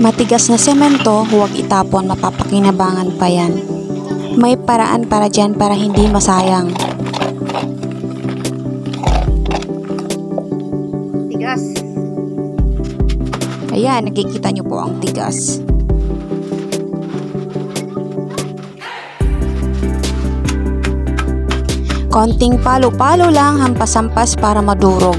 Matigas na semento, huwag itapon, mapapakinabangan pa yan. May paraan para dyan para hindi masayang. Tigas. Ayan, nakikita nyo po ang tigas. Konting palo-palo lang, hampas-hampas para madurog.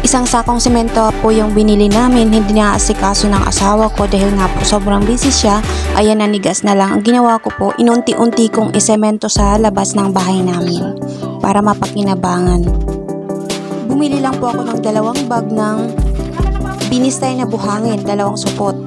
Isang sakong semento po yung binili namin, hindi naaasikaso ng asawa ko dahil nga po sobrang busy siya. Ayan, nanigas na lang. Ang ginawa ko po, inunti-unti kong isemento sa labas ng bahay namin para mapakinabangan. Bumili lang po ako ng 2 bag ng binistay na buhangin, 2 supot.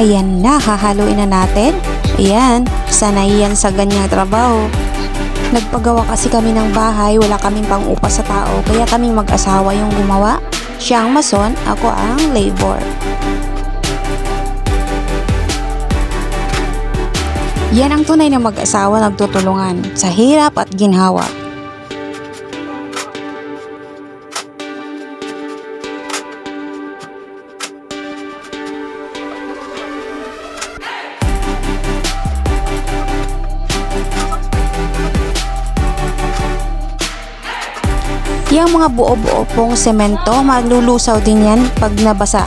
Ayan na, hahaluin na natin. Ayan, sanay yan sa ganyang trabaho. Nagpagawa kasi kami ng bahay, wala kaming pang-upa sa tao, kaya kaming mag-asawa yung gumawa. Siya ang mason, ako ang labor. Yan ang tunay na mag-asawa nagtutulungan sa hirap at ginhawa. Yung mga buo-buo pong semento, malulusaw din yan pag nabasa.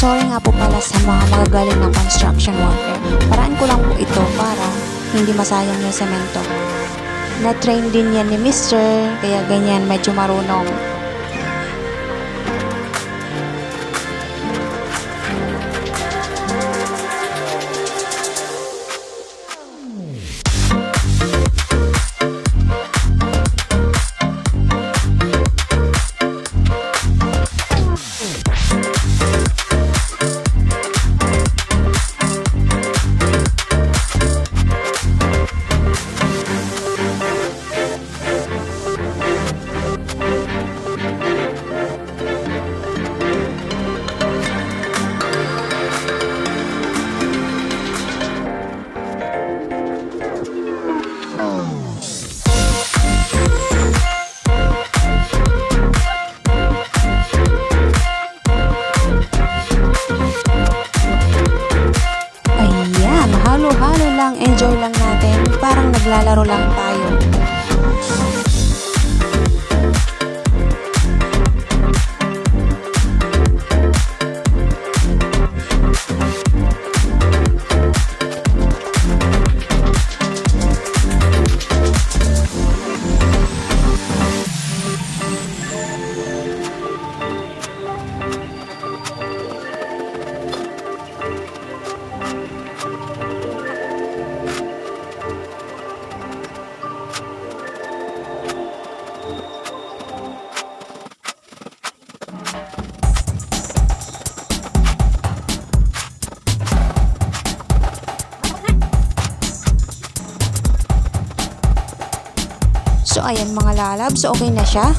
Sorry nga po pala sa mga magagaling ng construction worker. Paraan ko lang po ito para hindi masayang yung semento. Na-train din yan ni Mr. Kaya ganyan, medyo marunong. So ayan mga lalabs, okay na siya.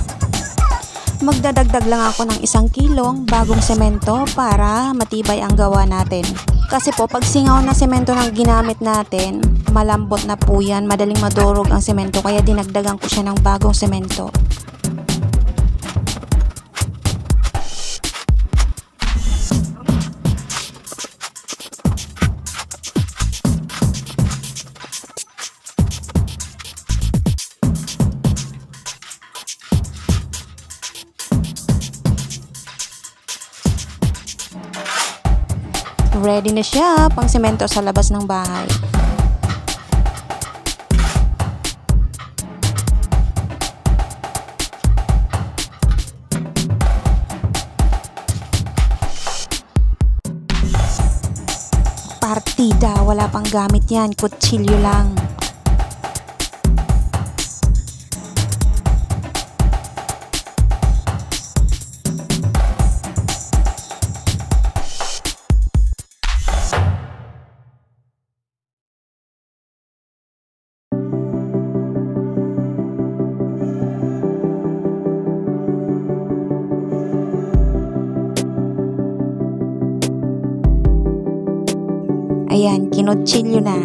Magdadagdag lang ako ng 1 kilong bagong semento para matibay ang gawa natin. Kasi po pag singaw na semento ng ginamit natin, malambot na po yan, madaling madurog ang semento, kaya dinagdagan ko siya ng bagong semento. Ready na siya pang semento sa labas ng bahay. Partida, wala pang gamit yan, kutsilyo lang. Ayan, kinutsilyo na.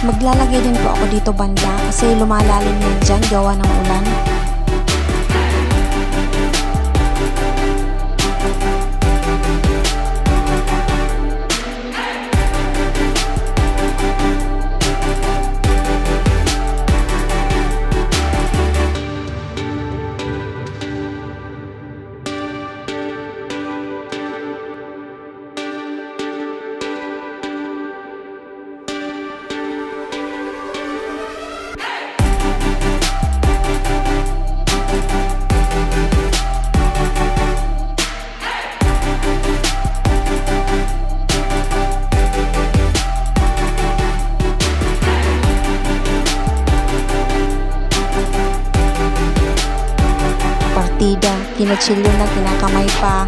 Maglalagay din po ako dito banda kasi lumalalim yan dyan gawa ng ulan. Partida, kinutsilyo na, kinakamay pa.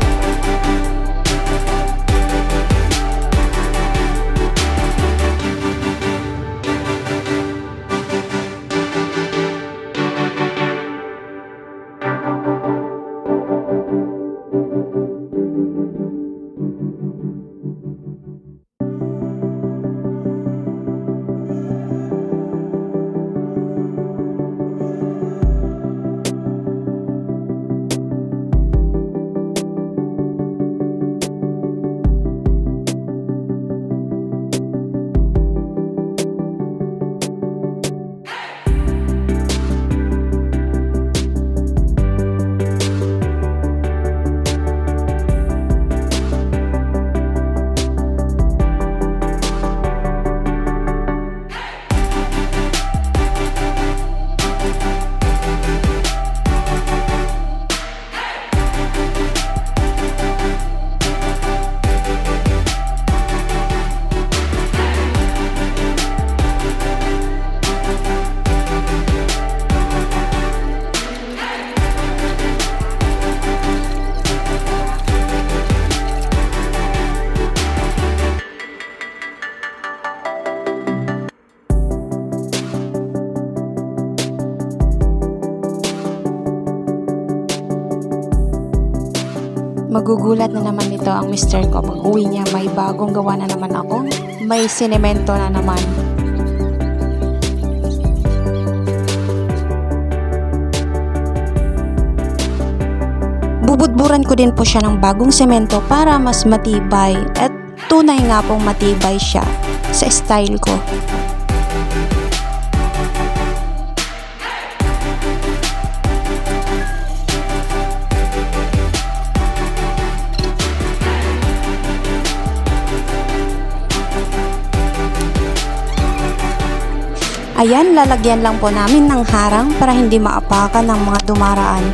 Magugulat na naman nito ang mister ko pag uwi niya, may bagong gawa na naman ako. May sinemento na naman. Bubudburan ko din po siya ng bagong semento para mas matibay at tunay nga pong matibay siya sa style ko. Ayan, lalagyan lang po namin ng harang para hindi maapakan ng mga dumaraan.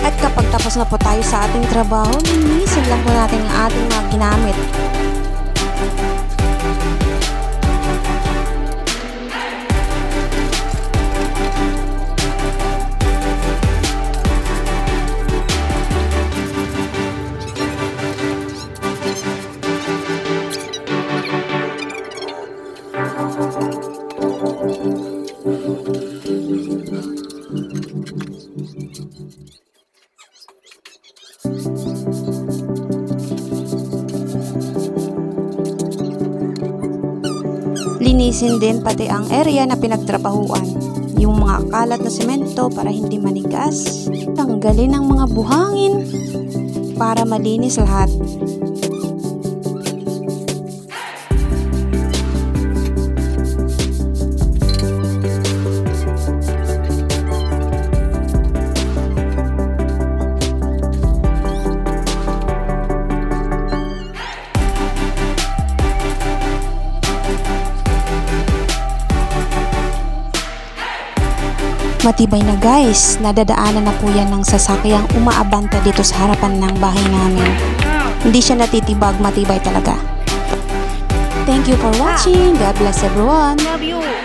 At kapag tapos na po tayo sa ating trabaho, linisin lang po natin ang ating mga ginamit. Linisin din pati ang area na pinagtrabahuan. Yung mga kalat na semento para hindi manigas. Tanggalin ang mga buhangin para malinis lahat. Matibay na guys, nadadaanan na po yan ng sasakyang umaabante dito sa harapan ng bahay namin. Hindi siya natitibag, matibay talaga. Thank you for watching. God bless everyone. Love you.